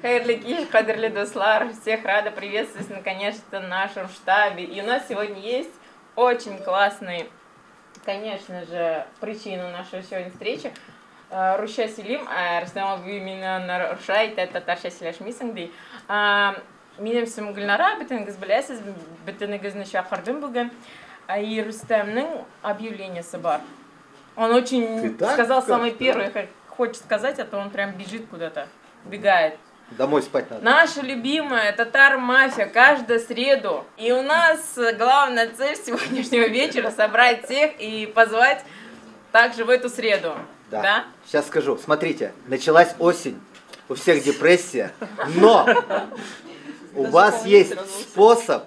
Хайрлы киш, кадрлы дослар, всех рада приветствовать наконец-то в нашем штабе. И у нас сегодня есть очень классный, конечно же, причина нашей сегодня встречи. Руша Селим, Рустама именно нарушает это Тарша Селяшмисанды. Минем сам Гульнара, битенгиз белясиз, битенгиз нишахардым буген. И Рустамның объявление собар. Он очень сказал самый первый, как хочет сказать, а то он прям бежит куда-то, бегает. Домой спать надо. Наша любимая татар-мафия каждую среду. И у нас главная цель сегодняшнего вечера собрать всех и позвать также в эту среду. Да? Сейчас скажу. Смотрите, началась осень, у всех депрессия, но у вас есть способ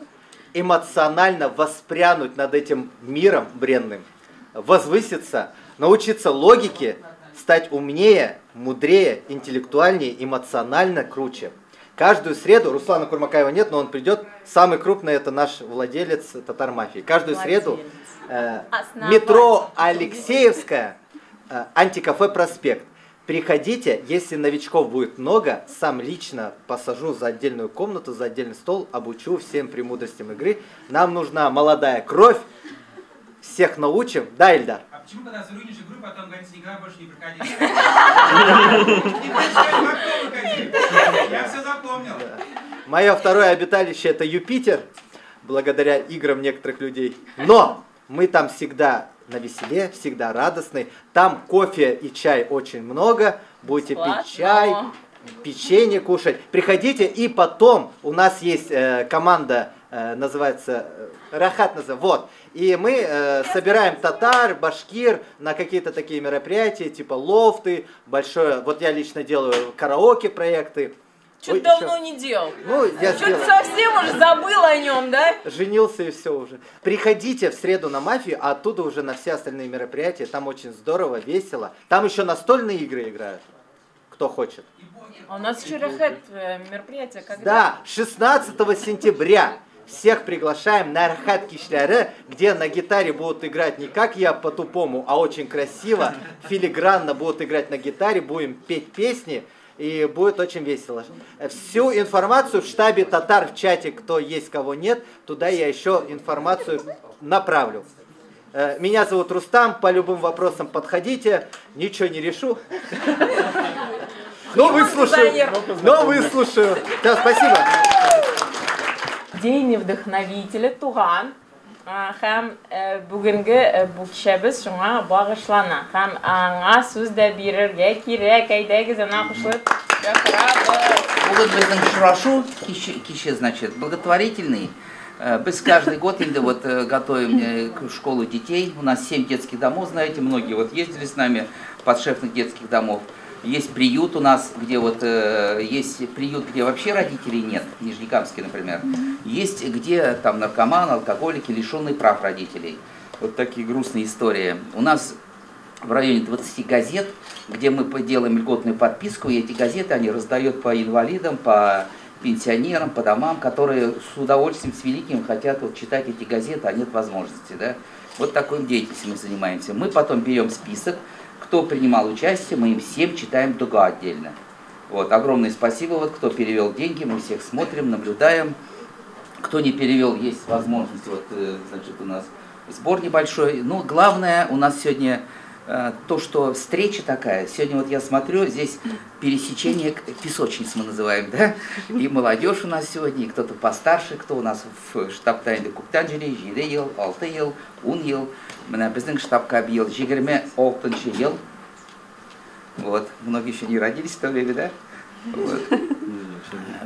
эмоционально воспрянуть над этим миром бренным, возвыситься, научиться логике, стать умнее, мудрее, интеллектуальнее, эмоционально круче. Каждую среду, Руслана Курмакаева нет, но он придет, самый крупный это наш владелец татар-мафии. Каждую среду метро Алексеевская, антикафе Проспект. Приходите, если новичков будет много, сам лично посажу за отдельную комнату, за отдельный стол, обучу всем премудростям игры. Нам нужна молодая кровь, всех научим. Да, Ильдар? А почему когда заруинишь игру, потом говорится, никогда больше не приходи? Я все запомнил. Мое второе обиталище это Юпитер, благодаря играм некоторых людей. Но мы там всегда навеселе, всегда радостный. Там кофе и чай очень много. Будете пить чай, печенье кушать. Приходите, и потом у нас есть команда, называется Рахат, вот. И мы собираем татар, башкир на какие-то такие мероприятия, типа лофты, большое. Вот я лично делаю караоке проекты. Что-то давно не делал. Ну, я что-то совсем уже забыл о нем, да? Женился и все уже. Приходите в среду на мафию, а оттуда уже на все остальные мероприятия. Там очень здорово, весело. Там еще настольные игры играют. Кто хочет. А у нас еще Рахат мероприятие когда? Да, 16 сентября. Всех приглашаем на Рахат Кишляры, где на гитаре будут играть не как я по-тупому, а очень красиво, филигранно будут играть на гитаре, будем петь песни. И будет очень весело. Всю информацию в штабе татар в чате, кто есть, кого нет, туда я еще информацию направлю. Меня зовут Рустам, по любым вопросам подходите, ничего не решу. Но выслушаю. Да, спасибо. День вдохновителя Туган. Хам бүгінгі бұл кешебіз шуңа бағышлана. Хам аңа сөз дә бирергә кирәк, әйдәгез ана кушылып чакырабыз. Бұл біздің шурашу кеше, значит, благотворительный. Мы каждый год вот готовим к школу детей. У нас 7 детских домов, знаете, многие вот ездили с нами, подшефных детских домов. Есть приют у нас, где вот есть приют, где вообще родителей нет, Нижнекамский, например. Есть где там наркоманы, алкоголики, лишенные прав родителей. Вот такие грустные истории. У нас в районе 20 газет, где мы делаем льготную подписку, и эти газеты они раздают по инвалидам, по пенсионерам, по домам, которые с удовольствием, с великим хотят вот читать эти газеты, а нет возможности. Да? Вот такой деятельностью мы занимаемся. Мы потом берем список. Кто принимал участие, мы им всем читаем дуга отдельно. Вот, огромное спасибо, вот, кто перевел деньги, мы всех смотрим, наблюдаем. Кто не перевел, есть возможность, вот, значит, у нас сбор небольшой. Ну, главное у нас сегодня то, что встреча такая. Сегодня вот я смотрю, здесь пересечение песочниц мы называем, да? И молодежь у нас сегодня, и кто-то постарше, кто у нас в штаб-тайнде Куктанджели, 7 ел, 6 ел, 10 ел. Біздің штабқа биыл 26 ел. Вот, многие еще не родились в то время, да? Вот.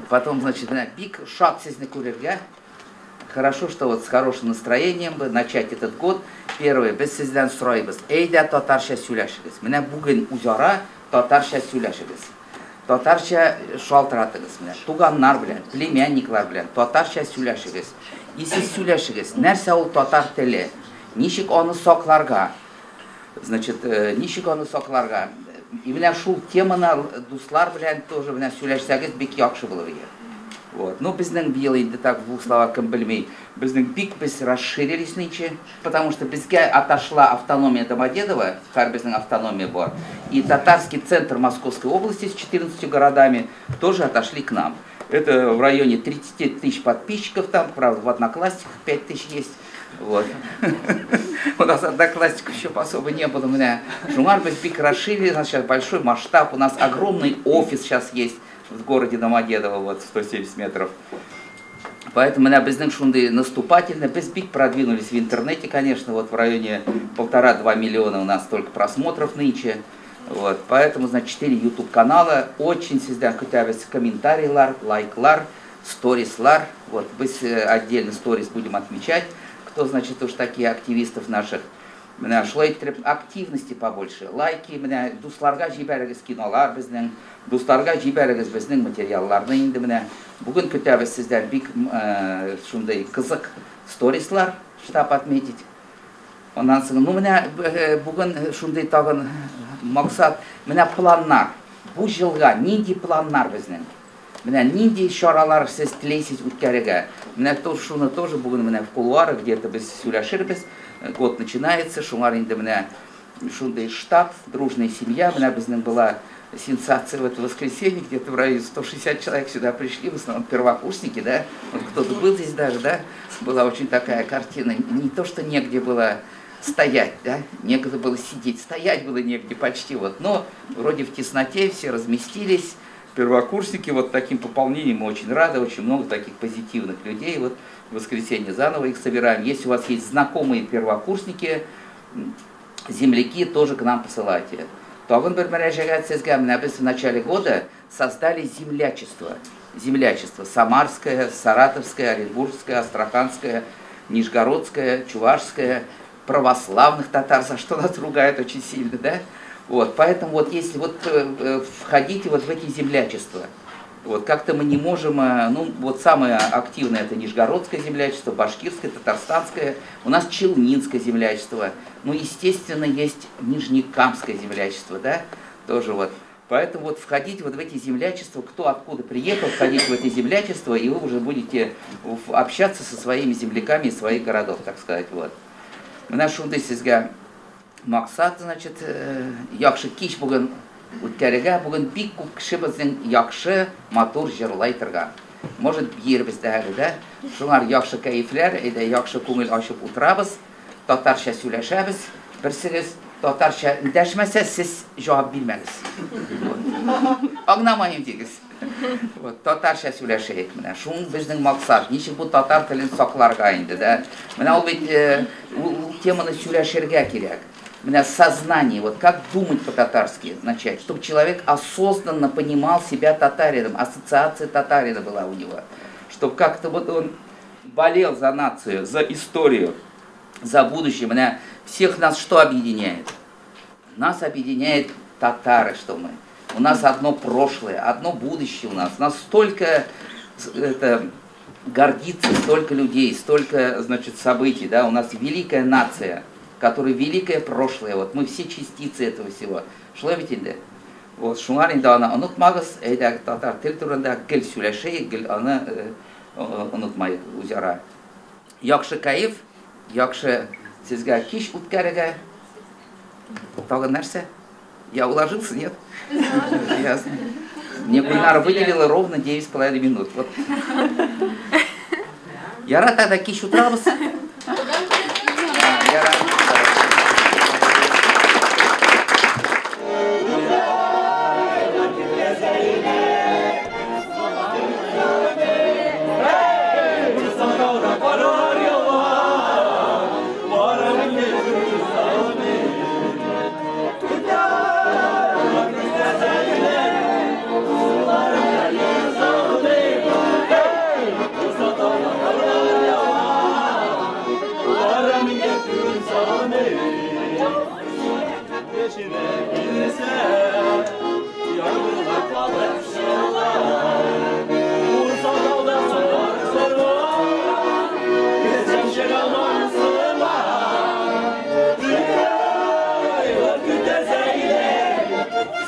Потом, значит, бик шаг сезне курерге. Хорошо, что вот с хорошим настроением бы начать этот год. Первое, без сезден стройбыз. Эйда татарша сүйләшегез. Менә бүген үзара татарша сүйләшегез. Татарша шалтыратыгыз. Менә туганнар белән, племянниклар белән татарша сүйләшегез. И сез сүйләшегез. Нәрсә ул татар теле? Ничек аны сакларга? Значит, ничек аны сакларга? И менә шул теманы дуслар белән тоже менә сөйләшсәгез бик яхшы булыр иде. Вот. Ну, біздің биыл енді так в двух словах кім білмей, біздің бик біз расширились нынче, потому что бізге отошла автономия Домодедово, как біздің автономия была, и татарский центр Московской области с 14 городами тоже отошли к нам. Это в районе 30 тысяч подписчиков там, правда, в Одноклассниках 5 тысяч есть. Вот. У нас одноклассников еще особо не было. У меня Жумар бик расширили, у нас сейчас большой масштаб, у нас огромный офис сейчас есть в городе Домодедово, вот 170 метров. Поэтому у меня біздің шунды наступательно, біз бик продвинулись в интернете, конечно, вот в районе 1,5–2 миллиона у нас только просмотров нынче. Вот, поэтому, значит, 4 YouTube канала, очень всегда кутявятся комментарийлар, лайклар, сторислар. Вот, біз отдельно сторис будем отмечать, кто, значит, уж такие активистов наших. Меня шло активности побольше, лайки, меня дусларга жибәрегіз кинолар біздің, дусларга жибәрегіз біздің материалларны енді меня. Бүгін көтәбіз сіздер бик шундай қызық сторислар штаб отметить. Ondan sonra, ну, меня бүгін шундай тағын мақсат, меня планнар, бұл жылға нинди планнар біздің. Меня нинди шаралар сіз тілейсіз үткәріге. Меня шуны тоже бүгін меня в кулуары, где-то біз сөйләшірбіз. Год начинается, шумар инде меня шундай штаб, дружная семья, меня біздің была сенсация в это воскресенье, где-то в районе 160 человек сюда пришли, в основном первокурсники, да, вот кто-то был здесь даже, да, была очень такая картина, не то, что негде было стоять, да, негде было сидеть, стоять было негде почти, вот, но вроде в тесноте все разместились, первокурсники, вот таким пополнением мы очень рады, очень много таких позитивных людей, вот, в воскресенье заново их собираем. Если у вас есть знакомые первокурсники, земляки, тоже к нам посылайте. Тогда в начале года создали землячество. Землячество Самарское, Саратовское, Оренбургское, Астраханское, Нижегородское, Чувашское, православных татар, за что нас ругают очень сильно, да? Вот, поэтому вот если вот входите вот в эти землячества, вот как-то мы не можем, ну вот самое активное это Нижегородское землячество, Башкирское, Татарстанское, у нас Челнинское землячество, ну естественно есть Нижнекамское землячество, да, тоже вот. Поэтому вот входить вот в эти землячества, кто откуда приехал, входить в эти землячества, и вы уже будете общаться со своими земляками из своих городов, так сказать, вот. Наш шундысизга мақсат, значит, яқшы кеш бүгін үткәріге, бүгін бик күп кіші біздің яқшы матур жырлай тұрған. Может, ербіздәгі, да? Шуңар яқшы кәйіфлер, яқшы көңіл ашып отырабыз, татарша сөйләшәбіз, бірсіңіз татарша дәшмәсә, сіз жауап білмәңіз. Аңнамайым дегіз. Татарша сөйләшәйік, менә. Шуң біздің мақсат, ничек бұл татар тілін сақларға инде, да? Менә ул бит теманы сөйләшергә кирәк. Менә сознание, вот как думать по-татарски начать, чтобы человек осознанно понимал себя татарином, ассоциация татарина была у него, чтобы как-то вот он болел за нацию, за историю, за будущее. Менә всех нас что объединяет? Нас объединяет татары, что мы. У нас одно прошлое, одно будущее у нас. У нас столько гордится, столько людей, столько, значит, событий, да, у нас великая нация, которая великое прошлое, вот мы все частицы этого всего. Шло ведь инде? Вот шуңар инде аны онытмагыз, әйдәге татар тел турында гел сөйләшәйек, гел аны онытмайык үзара. Яхшы кайф, яхшы сезгә кич үткәрергә. Тагын нәрсә? Я уложился, нет? Ясно. Мне Гульнара выделила ровно 9,5 минут. Вот. Я рад тогда кич утрабыз. Я рад.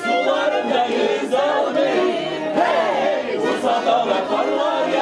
Sularında yüz almayı, hey, uzak dağlar karlar ya.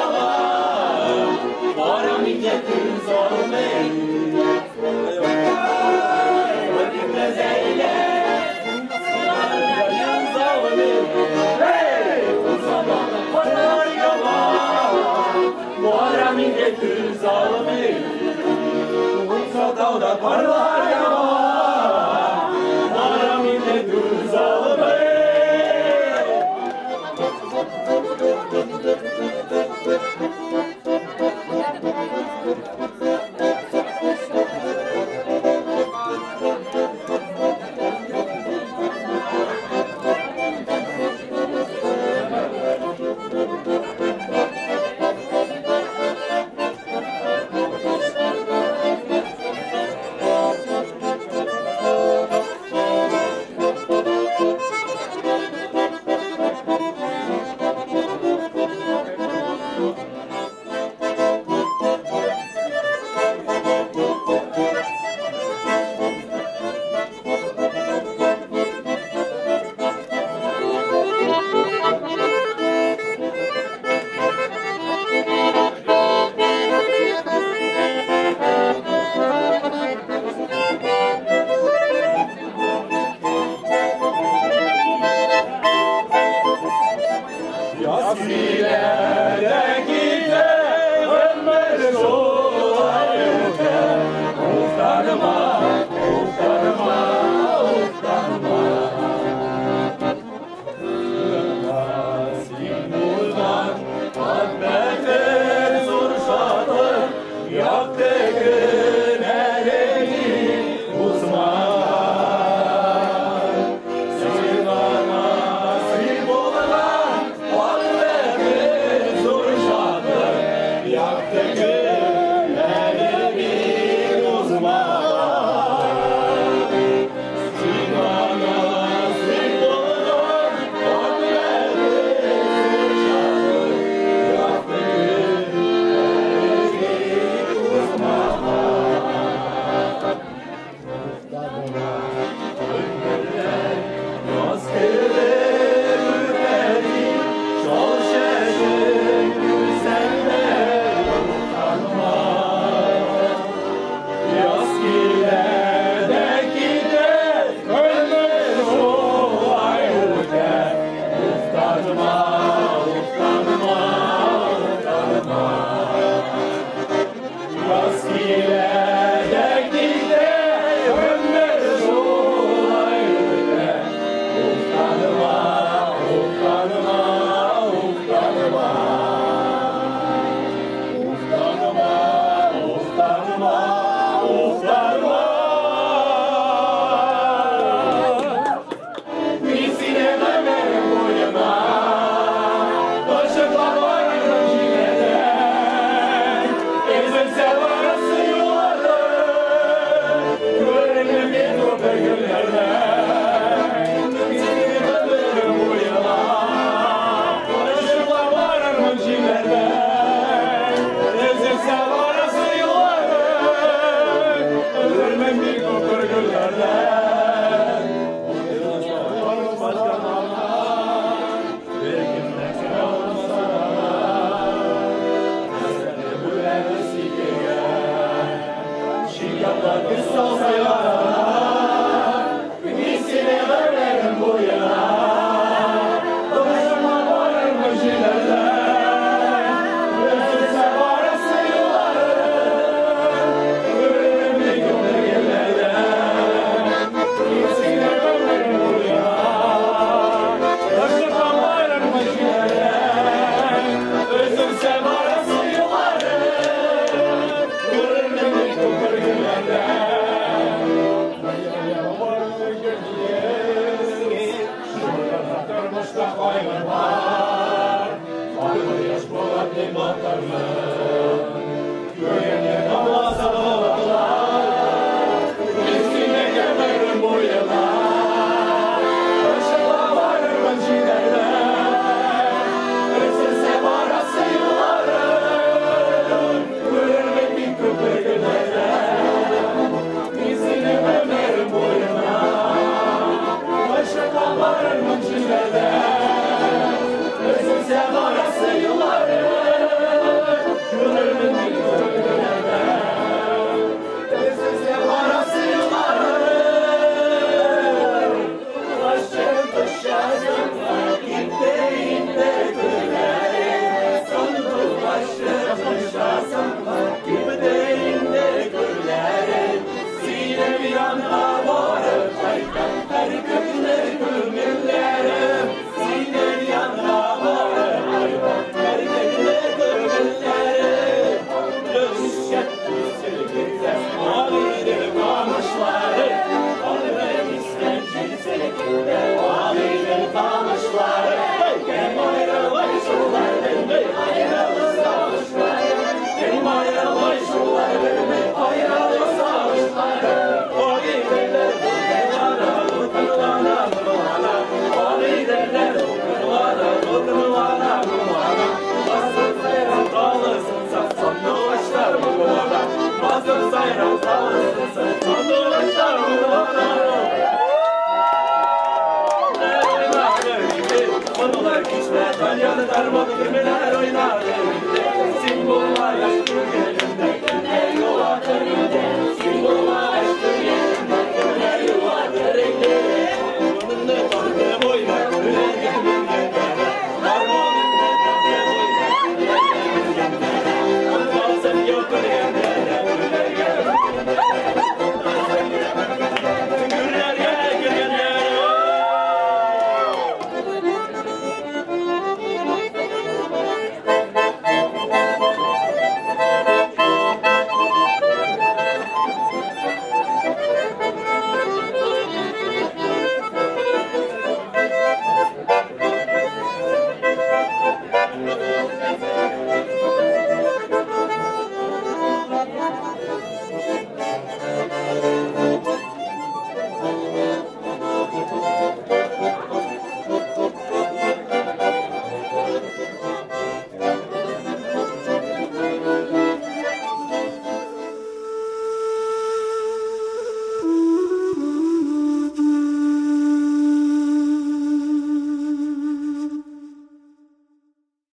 давай раздался,